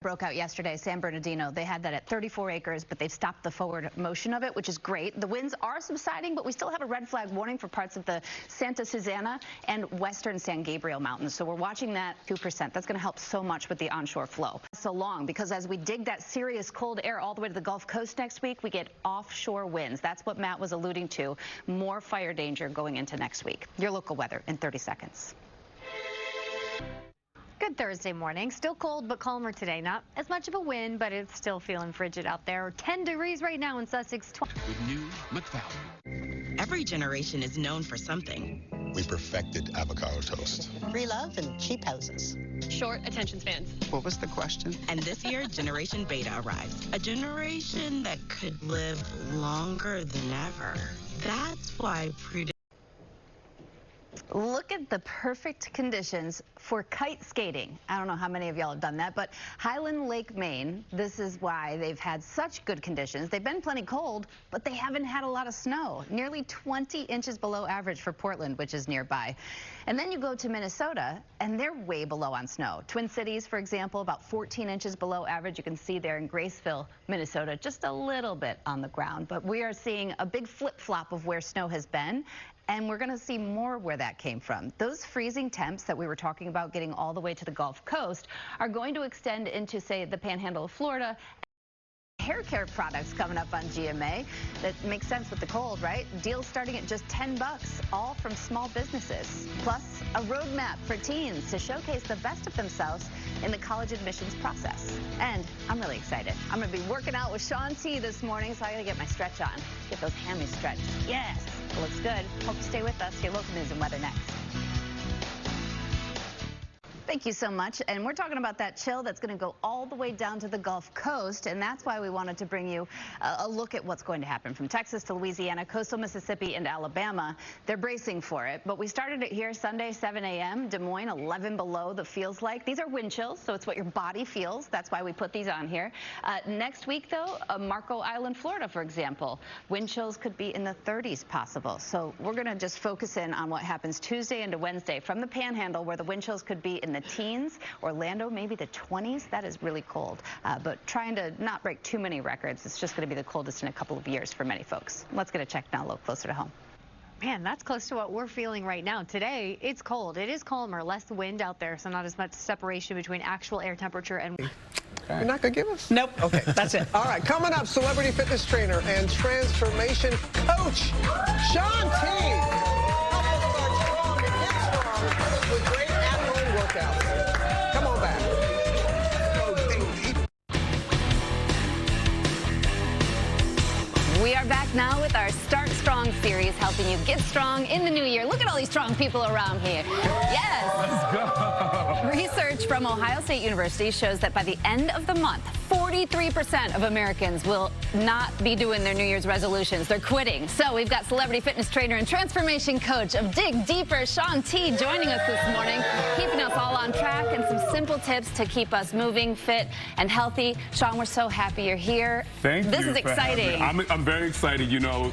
Broke out yesterday, San Bernardino. They had that at 34 acres, but they've stopped the forward motion of it, which is great. The winds are subsiding, but we still have a red flag warning for parts of the Santa Susana and western San Gabriel Mountains. So we're watching that 2%. That's going to help so much with the onshore flow. So long, because as we dig that serious cold air all the way to the Gulf Coast next week, we get offshore winds. That's what Matt was alluding to. More fire danger going into next week. Your local weather in 30 seconds. Good Thursday morning. Still cold, but calmer today. Not as much of a wind, but it's still feeling frigid out there. 10 degrees right now in Sussex. With new McFallon. Every generation is known for something. We perfected avocado toast. Free love and cheap houses. Short attention spans. What was the question? And this year, Generation Beta arrives. A generation that could live longer than ever. That's why Look at the perfect conditions for kite skating. I don't know how many of y'all have done that, but Highland Lake, Maine, this is why they've had such good conditions. They've been plenty cold, but they haven't had a lot of snow. Nearly 20 inches below average for Portland, which is nearby. And then you go to Minnesota, and they're way below on snow. Twin Cities, for example, about 14 inches below average. You can see there in Graceville, Minnesota, just a little bit on the ground. But we are seeing a big flip-flop of where snow has been. And we're going to see more where that came from. Those freezing temps that we were talking about getting all the way to the Gulf Coast are going to extend into, say, the panhandle of Florida. Hair care products coming up on GMA. That makes sense with the cold, right? Deals starting at just $10, all from small businesses. Plus, a roadmap for teens to showcase the best of themselves in the college admissions process. And I'm really excited. I'm going to be working out with Shaun T this morning, so I got to get my stretch on. Get those hammies stretched. Yes, it looks good. Hope you stay with us. Your local news and weather next. Thank you so much. And we're talking about that chill that's going to go all the way down to the Gulf Coast. And that's why we wanted to bring you a look at what's going to happen from Texas to Louisiana, coastal Mississippi, and Alabama. They're bracing for it. But we started it here Sunday, 7 a.m. Des Moines, 11 below the feels like. These are wind chills, so it's what your body feels. That's why we put these on here. Next week, though, Marco Island, Florida, for example, wind chills could be in the 30s possible. So we're going to just focus in on what happens Tuesday into Wednesday from the Panhandle, where the wind chills could be in the teens. Orlando, maybe the 20s. That is really cold. But trying to not break too many records. It's just going to be the coldest in a couple of years for many folks. Let's get a check now, a little closer to home. Man, that's close to what we're feeling right now. Today, it's cold. It is calmer, less wind out there, so not as much separation between actual air temperature and... You're not going to give us? Nope. Okay, that's it. All right, coming up, celebrity fitness trainer and transformation coach, Shaun T. Help us start strong and get strong with great at-home workouts. Come on back. We are back now with our Start Strong series, helping you get strong in the new year. Look at all these strong people around here. Yes. Let's go. Research from Ohio State University shows that by the end of the month, 43% of Americans will not be doing their New Year's resolutions. They're quitting. So we've got celebrity fitness trainer and transformation coach of Dig Deeper, Shaun T, joining us this morning, keeping us all on track and some simple tips to keep us moving, fit, and healthy. Shaun, we're so happy you're here. Thank you. This is exciting. I'm very excited, you know,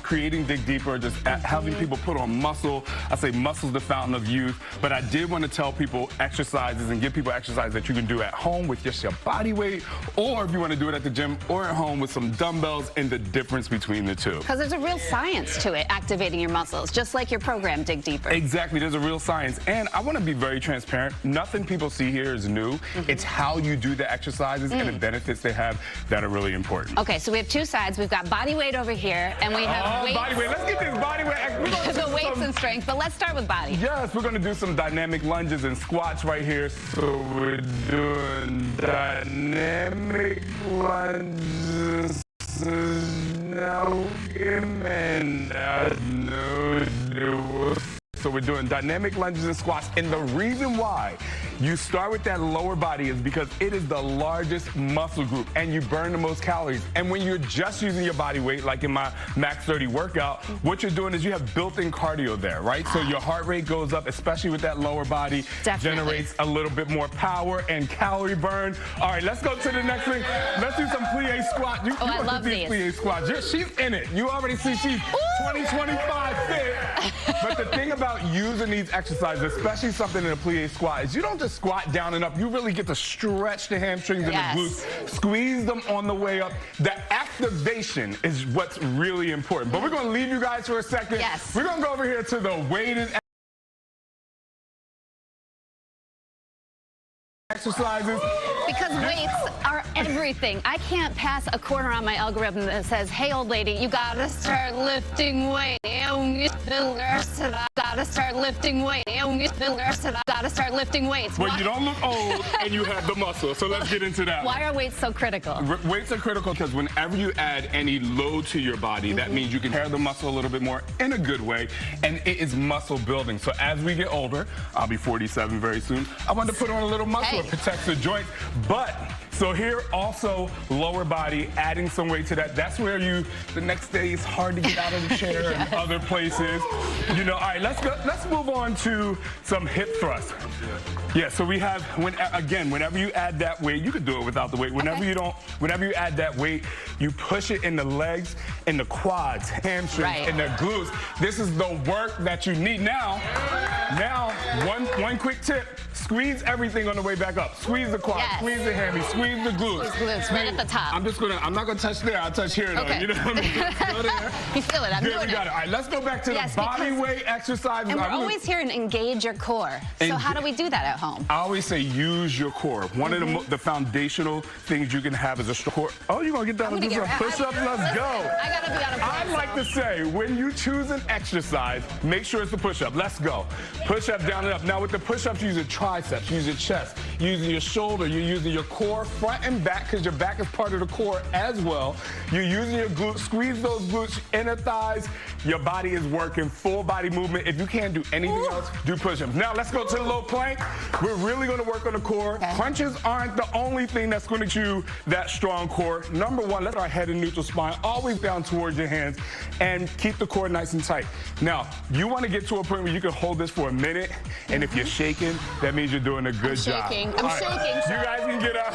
creating Dig Deeper, just having people put on muscle. I say muscle's the fountain of youth, but I did want to tell people exercises and give people exercises that you can do at home with just your body weight, or if you want to do it at the gym or at home with some dumbbells, and the difference between the two. Because there's a real science to it, activating your muscles, just like your program, Dig Deeper. Exactly, there's a real science. And I want to be very transparent. Nothing people see here is new. It's how you do the exercises and the benefits they have that are really important. Okay, so we have two sides. We've got body weight over here, and we have weights. Body weight. Let's get this body weight. The weights and strength, but let's start with body. Yes, we're going to do some dynamic lunges and squats right here. So we're doing dynamic lunges. Now, so we're doing dynamic lunges and squats, and the reason why you start with that lower body is because it is the largest muscle group, and you burn the most calories. And when you're just using your body weight, like in my Max 30 workout, what you're doing is you have built-in cardio there, right? So your heart rate goes up, especially with that lower body. Definitely. Generates a little bit more power and calorie burn. All right, let's go to the next thing. Let's do some plie squat. I love these plie squats. She's in it. You already see she's 2025 fit. But the thing about using these exercises, especially something in a plie squat, is you don't just squat down and up. You really get to stretch the hamstrings and the glutes, squeeze them on the way up. The activation is what's really important. But we're going to leave you guys for a second. Yes. We're going to go over here to the weighted exercises. Because weights are everything. I can't pass a corner on my algorithm that says, hey, old lady, you gotta start lifting weight. Gotta start lifting weight. Gotta start lifting weights. Well, you don't look old and you have the muscle, so let's get into that. Why are weights so critical? Weights are critical because whenever you add any load to your body, that means you can pair the muscle a little bit more in a good way, and it is muscle building. So as we get older, I'll be 47 very soon, I want to put on a little muscle. It protects the joints. But so here also lower body, adding some weight to that. That's where the next day it's hard to get out of the chair and other places. You know, all right, let's move on to some hip thrusts. Yeah, so we have, whenever you add that weight, you could do it without the weight. Whenever you add that weight, you push it in the legs, in the quads, hamstrings, in the glutes. This is the work that you need. Now, one quick tip, squeeze everything on the way back up. Squeeze the quad, squeeze the hammy, squeeze the glutes. Glutes right at the top. I'm not gonna touch there, I'll touch here though. Okay. You know what I mean? Go there. You feel it, I'm doing we got it. All right, let's go back to the body weight exercises. And we're always hearing engage your core. So how do we do that at home? I always say use your core. One of the foundational things you can have is a strong core. Oh, you're gonna get down and do some push-ups? Let's go. I gotta be on a push-up. I like to say, when you choose an exercise, make sure it's a push-up. Let's go. Push-up, down and up. Now with the push-ups, use your triceps, use your chest, using your shoulder, you're using your core, front and back, because your back is part of the core as well. You're using your glutes, squeeze those glutes, inner thighs. Your body is working, full body movement. If you can't do anything else, do push-ups. Now let's go to the low plank. We're really gonna work on the core. Crunches aren't the only thing that's gonna get you that strong core. Number one, let our head in neutral spine, always down towards your hands, and keep the core nice and tight. Now, you wanna get to a point where you can hold this for a minute, and if you're shaking, that means you're doing a good job. I'm shaking. You guys can get up.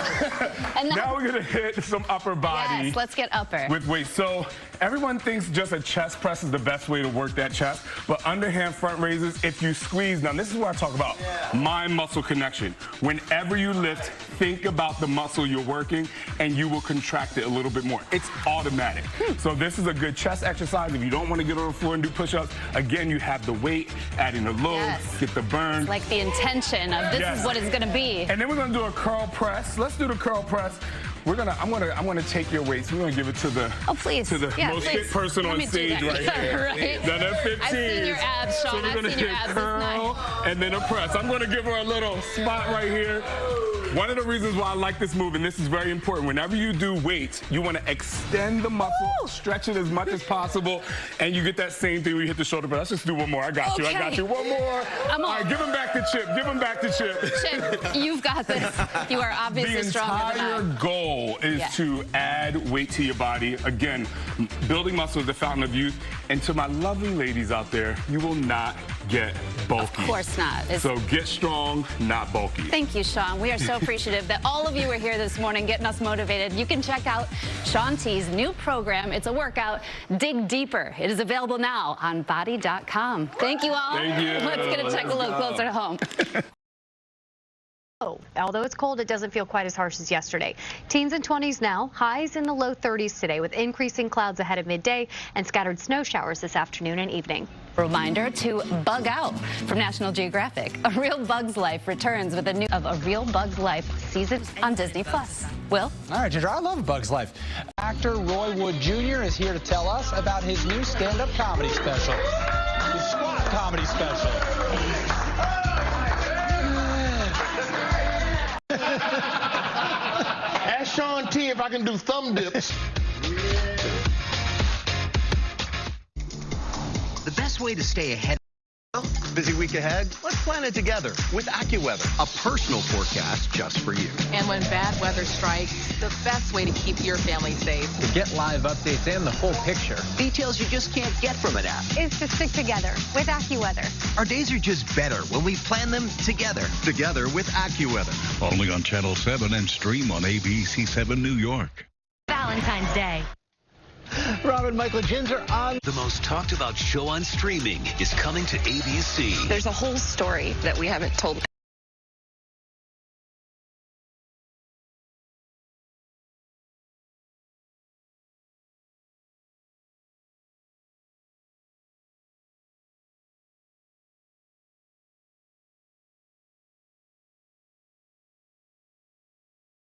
And now we're gonna hit some upper body. Yes, let's get upper. With weight. So everyone thinks just a chest press is the best way to work that chest, but underhand front raises, if you squeeze, now this is where I talk about mind-muscle connection. Whenever you lift, think about the muscle you're working, and you will contract it a little bit more. It's automatic. So this is a good chest exercise. If you don't want to get on the floor and do push-ups, again, you have the weight, adding the load, get the burn. It's like the intention of this is what it's gonna be. And then we're gonna do a curl press. Let's do the curl press. I'm gonna take your weights. We're gonna give it to the to the most fit person on stage right here. Now that's 15. I've seen your abs, Sean. So we're gonna hit curl and then a press. I'm gonna give her a little spot right here. One of the reasons why I like this move, and this is very important, whenever you do weights, you want to extend the muscle, stretch it as much as possible, and you get that same thing when you hit the shoulder press. Let's just do one more. I got you. I got you. One more. All right, give him back the chip. Give him back the chip. Chip, you've got this. You are obviously stronger than I. The entire goal is to add weight to your body. Again, building muscle is the fountain of youth. And to my lovely ladies out there, you will not get bulky. Of course not. So get strong, not bulky. Thank you, Sean. We are so appreciative that all of you are here this morning getting us motivated. You can check out Shaun T's new program. It's a workout, Dig Deeper. It is available now on body.com. Thank you all. Thank you. Let's get a check a look closer to home. Although it's cold, it doesn't feel quite as harsh as yesterday. Teens and 20s now, highs in the low 30s today with increasing clouds ahead of midday and scattered snow showers this afternoon and evening. Reminder to bug out from National Geographic. A Real Bug's Life returns with a new A Real Bug's Life season on Disney+. Will? All right, Ginger, I love A Bug's Life. Actor Roy Wood Jr. is here to tell us about his new stand-up comedy special. His squat comedy special. Ask Shaun T if I can do thumb dips. The best way to stay ahead. Busy week ahead? Let's plan it together with AccuWeather. A personal forecast just for you. And when bad weather strikes, the best way to keep your family safe. To get live updates and the full picture. Details you just can't get from an app. Is to stick together with AccuWeather. Our days are just better when we plan them together. Together with AccuWeather. Only on Channel 7 and stream on ABC 7 New York. Valentine's Day. Robin, Michael Ginzer on. The most talked about show on streaming is coming to ABC. There's a whole story that we haven't told.